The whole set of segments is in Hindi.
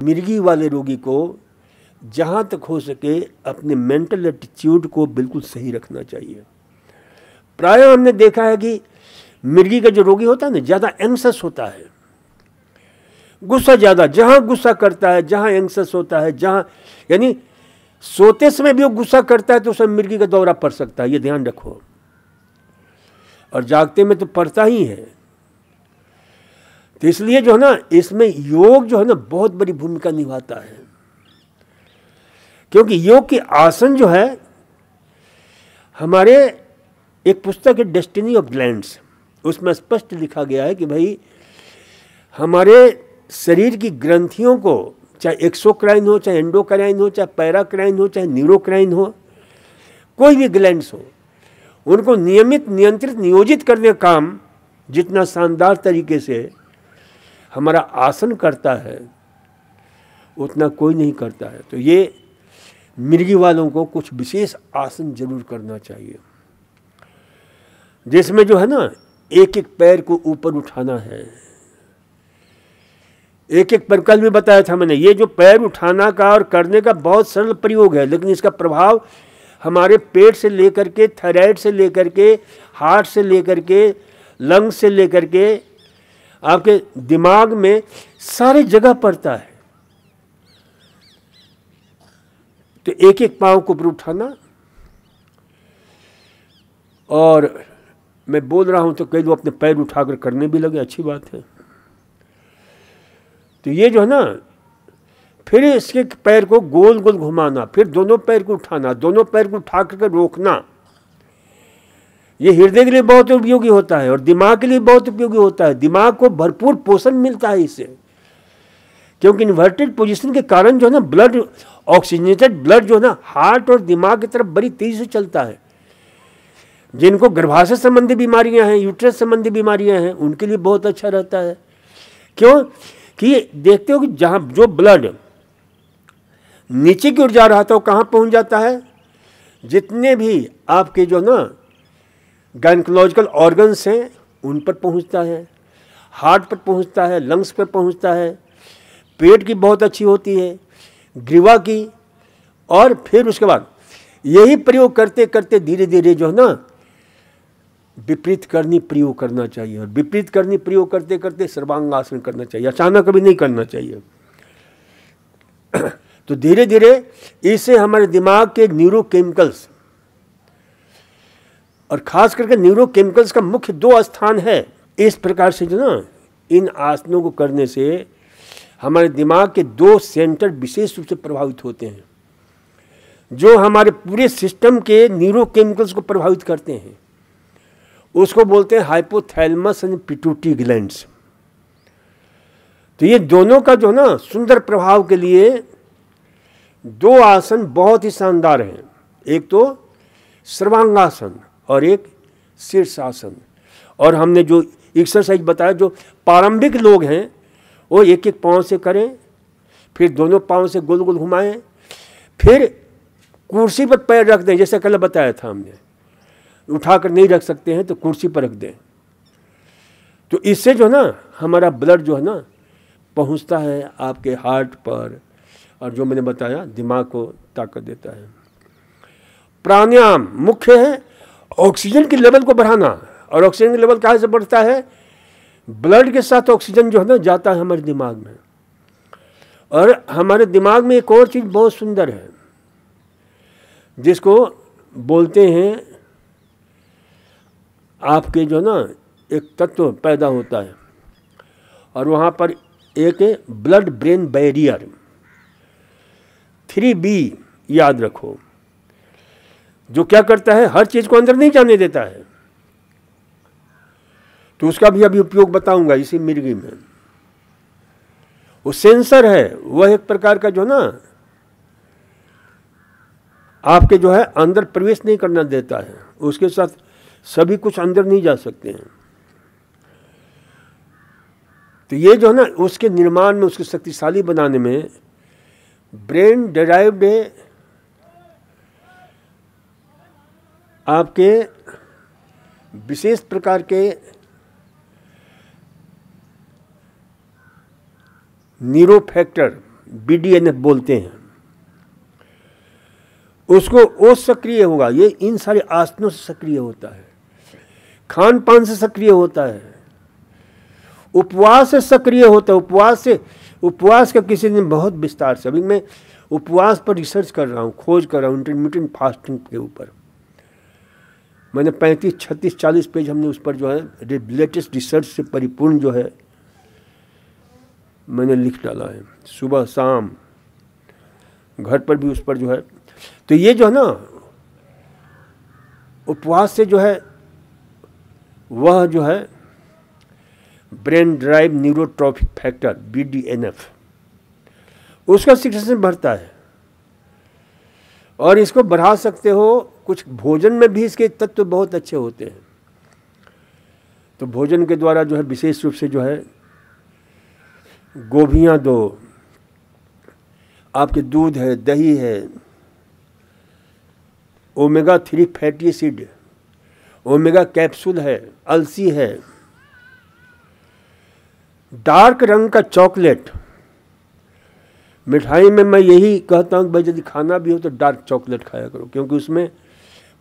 मिर्गी वाले रोगी को जहाँ तक हो सके अपने मेंटल एटीट्यूड को बिल्कुल सही रखना चाहिए। प्रायः हमने देखा है कि मिर्गी का जो रोगी होता है ना, ज़्यादा एंग्सस होता है, गुस्सा ज़्यादा, जहाँ गुस्सा करता है, जहाँ एंग्सस होता है, जहाँ यानी सोते समय भी वो गुस्सा करता है तो उसमें मिर्गी का दौरा पड़ सकता है, ये ध्यान रखो। और जागते में तो पड़ता ही है। तो इसलिए जो है ना, इसमें योग जो है ना बहुत बड़ी भूमिका निभाता है, क्योंकि योग की आसन जो है, हमारे एक पुस्तक है डेस्टिनी ऑफ ग्लैंड्स, उसमें स्पष्ट लिखा गया है कि भाई हमारे शरीर की ग्रंथियों को, चाहे एक्सोक्राइन हो, चाहे एंडोक्राइन हो, चाहे पैराक्राइन हो, चाहे न्यूरोक्राइन हो, कोई भी ग्लैंड्स हो, उनको नियमित, नियंत्रित, नियोजित करने का काम जितना शानदार तरीके से हमारा आसन करता है उतना कोई नहीं करता है। तो ये मिर्गी वालों को कुछ विशेष आसन जरूर करना चाहिए, जिसमें जो है ना एक एक पैर को ऊपर उठाना है, एक एक पैर। कल भी बताया था मैंने, ये जो पैर उठाना का और करने का बहुत सरल प्रयोग है, लेकिन इसका प्रभाव हमारे पेट से लेकर के, थायराइड से लेकर के, हार्ट से लेकर के, लंग्स से लेकर के, आपके दिमाग में सारे जगह पड़ता है। तो एक एक पांव को ऊपर उठाना। और मैं बोल रहा हूं तो कई लोग अपने पैर उठाकर करने भी लगे, अच्छी बात है। तो ये जो है ना, फिर इसके पैर को गोल गोल घुमाना, फिर दोनों पैर को उठाना, दोनों पैर को उठा करके रोकना, ये हृदय के लिए बहुत उपयोगी होता है और दिमाग के लिए बहुत उपयोगी होता है। दिमाग को भरपूर पोषण मिलता है इससे, क्योंकि इन्वर्टेड पोजीशन के कारण जो है ना, ब्लड, ऑक्सीजनेटेड ब्लड जो है ना, हार्ट और दिमाग की तरफ बड़ी तेजी से चलता है। जिनको गर्भाशय संबंधी बीमारियां हैं, यूट्रस संबंधी बीमारियां हैं, उनके लिए बहुत अच्छा रहता है। क्यों कि देखते हो कि जहाँ जो ब्लड नीचे की ओर जा रहा था वो कहाँ पहुँच जाता है, जितने भी आपके जो ना गायनकोलॉजिकल ऑर्गन्स हैं उन पर पहुँचता है, हार्ट पर पहुँचता है, लंग्स पर पहुँचता है, पेट की बहुत अच्छी होती है, ग्रीवा की। और फिर उसके बाद यही प्रयोग करते करते धीरे धीरे जो है ना विपरीत करनी प्रयोग करना चाहिए, और विपरीत करनी प्रयोग करते करते सर्वांगासन करना चाहिए, अचानक कभी नहीं करना चाहिए। तो धीरे धीरे इससे हमारे दिमाग के न्यूरोकेमिकल्स, और खास करके न्यूरोकेमिकल्स का मुख्य दो स्थान है। इस प्रकार से जो ना इन आसनों को करने से हमारे दिमाग के दो सेंटर विशेष रूप से प्रभावित होते हैं, जो हमारे पूरे सिस्टम के न्यूरोकेमिकल्स को प्रभावित करते हैं। उसको बोलते हैं हाइपोथैलेमस एंड पिट्यूटरी ग्लैंड्स। तो ये दोनों का जो ना सुंदर प्रभाव के लिए दो आसन बहुत ही शानदार हैं, एक तो सर्वांगासन और एक शीर्षासन। और हमने जो एक्सरसाइज बताया, जो प्रारंभिक लोग हैं वो एक एक पाँव से करें, फिर दोनों पाँव से गोल गोल घुमाएं, फिर कुर्सी पर पैर रख दें, जैसे कल बताया था हमने, उठाकर नहीं रख सकते हैं तो कुर्सी पर रख दें। तो इससे जो है ना हमारा ब्लड जो है ना पहुंचता है आपके हार्ट पर, और जो मैंने बताया दिमाग को ताकत देता है। प्राणायाम मुख्य है ऑक्सीजन की लेवल को बढ़ाना, और ऑक्सीजन की लेवल कहाँ से बढ़ता है, ब्लड के साथ ऑक्सीजन जो है ना जाता है हमारे दिमाग में। और हमारे दिमाग में एक और चीज़ बहुत सुंदर है जिसको बोलते हैं, आपके जो ना एक तत्व पैदा होता है, और वहाँ पर एक ब्लड ब्रेन बैरियर 3B याद रखो, जो क्या करता है, हर चीज़ को अंदर नहीं जाने देता है। तो उसका भी अभी उपयोग बताऊंगा इसी मिर्गी में। वो सेंसर है, वह एक प्रकार का जो ना आपके जो है अंदर प्रवेश नहीं करना देता है, उसके साथ सभी कुछ अंदर नहीं जा सकते हैं। तो ये जो है ना उसके निर्माण में, उसके शक्तिशाली बनाने में ब्रेन डेराइव्ड आपके विशेष प्रकार के न्यूरो फैक्टर BDNF बोलते हैं, उसको वो सक्रिय होगा। ये इन सारे आसनों से सक्रिय होता है, खान पान से सक्रिय होता है, उपवास से सक्रिय होता है। उपवास का किसी दिन बहुत विस्तार से, अभी मैं उपवास पर रिसर्च कर रहा हूँ, खोज कर रहा हूँ इंटरमिटेंट फास्टिंग के ऊपर। मैंने 35, 36, 40 पेज हमने उस पर जो है लेटेस्ट रिसर्च से परिपूर्ण जो है मैंने लिख डाला है, सुबह शाम घर पर भी उस पर जो है। तो ये जो है ना उपवास से जो है वह जो है brain drive neurotrophic factor BDNF उसका सिक्रेशन बढ़ता है, और इसको बढ़ा सकते हो। कुछ भोजन में भी इसके तत्व बहुत अच्छे होते हैं, तो भोजन के द्वारा जो है विशेष रूप से जो है गोभियाँ दो, आपके दूध है, दही है, omega 3 fatty acid, omega capsule है, अलसी है, डार्क रंग का चॉकलेट। मिठाई में मैं यही कहता हूँ कि भाई यदि खाना भी हो तो डार्क चॉकलेट खाया करो, क्योंकि उसमें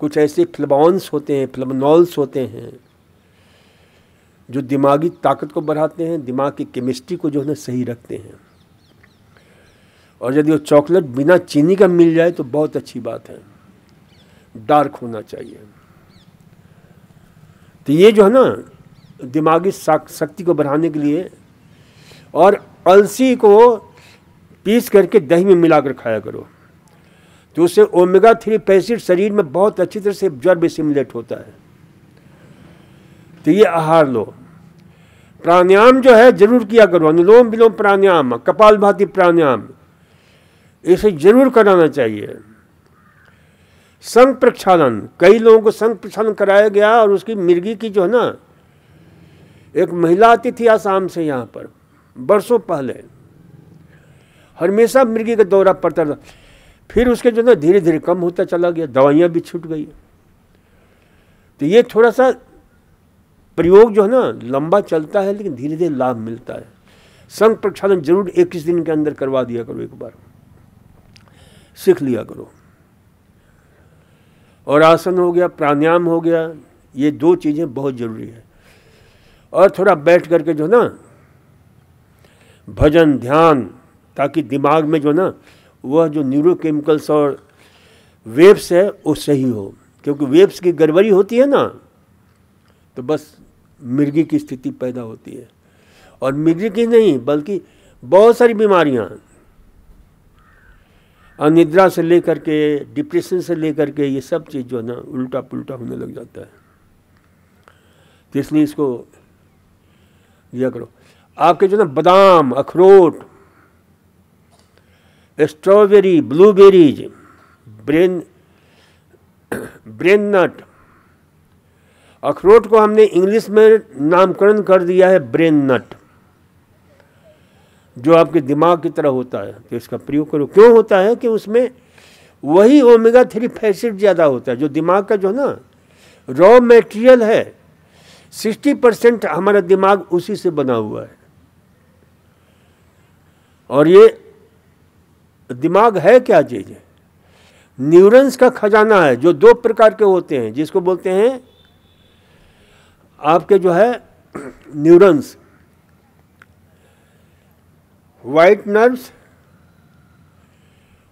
कुछ ऐसे फ्लेवोन्स होते हैं, फ्लेवोनॉल्स होते हैं जो दिमागी ताकत को बढ़ाते हैं, दिमाग की केमिस्ट्री को जो है ना सही रखते हैं। और यदि वो चॉकलेट बिना चीनी का मिल जाए तो बहुत अच्छी बात है, डार्क होना चाहिए। तो ये जो है ना दिमागी शक्ति को बढ़ाने के लिए, और अलसी को पीस करके दही में मिलाकर खाया करो, तो उससे ओमेगा 3 फैटी एसिड शरीर में बहुत अच्छी तरह से एब्जॉर्ब सिमुलेट होता है। तो ये आहार लो। प्राणायाम जो है जरूर किया करो, अनुलोम विलोम प्राणायाम, कपालभाति प्राणायाम, इसे जरूर कराना चाहिए। संघ प्रक्षालन, कई लोगों को संघ प्रक्षालन कराया गया, और उसकी मिर्गी की जो है ना, एक महिला आती थी आसाम से यहाँ पर बरसों पहले, हमेशा मिर्गी का दौरा पड़ता था, फिर उसके जो ना धीरे धीरे कम होता चला गया, दवाइयाँ भी छूट गई। तो ये थोड़ा सा प्रयोग जो है ना लंबा चलता है, लेकिन धीरे धीरे लाभ मिलता है। संघ प्रक्षालन जरूर 21 दिन के अंदर करवा दिया करो, एक बार सीख लिया करो। और आसन हो गया, प्राणायाम हो गया, ये 2 चीज़ें बहुत ज़रूरी है। और थोड़ा बैठ करके जो ना भजन ध्यान, ताकि दिमाग में जो ना वह जो न्यूरोकेमिकल्स और वेव्स है वो सही हो, क्योंकि वेव्स की गड़बड़ी होती है ना तो बस मिर्गी की स्थिति पैदा होती है। और मिर्गी की नहीं बल्कि बहुत सारी बीमारियां, अनिद्रा से लेकर के डिप्रेशन से लेकर के ये सब चीज़ जो है ना उल्टा पुल्टा होने लग जाता है। तो इसलिए इसको दिया करो। आपके जो ना बादाम, अखरोट, स्ट्रॉबेरी, ब्लूबेरीज, ब्रेन नट, अखरोट को हमने इंग्लिश में नामकरण कर दिया है ब्रेन नट, जो आपके दिमाग की तरह होता है। तो इसका प्रयोग करो। क्यों होता है कि उसमें वही ओमेगा 3 फैटी एसिड ज़्यादा होता है, जो दिमाग का जो है ना रॉ मटेरियल है। 60% हमारा दिमाग उसी से बना हुआ है। और ये दिमाग है क्या चीज़ है? न्यूरॉन्स का खजाना है, जो 2 प्रकार के होते हैं, जिसको बोलते हैं आपके जो है neurons, white nerves,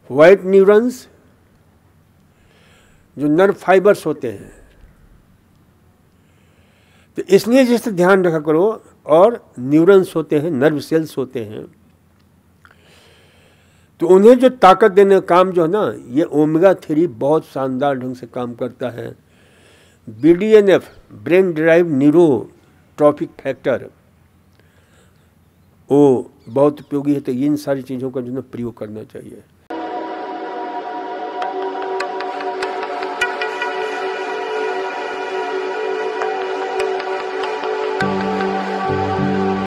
white neurons, जो नर्व फाइबर्स होते हैं। तो इसलिए जिससे ध्यान रखा करो। और न्यूरॉन्स होते हैं, नर्व सेल्स होते हैं, तो उन्हें जो ताकत देने का काम जो है ना, ये ओमेगा 3 बहुत शानदार ढंग से काम करता है। BDNF brain drive neurotrophic factor वो बहुत उपयोगी है। तो इन सारी चीज़ों का जो है प्रयोग करना चाहिए।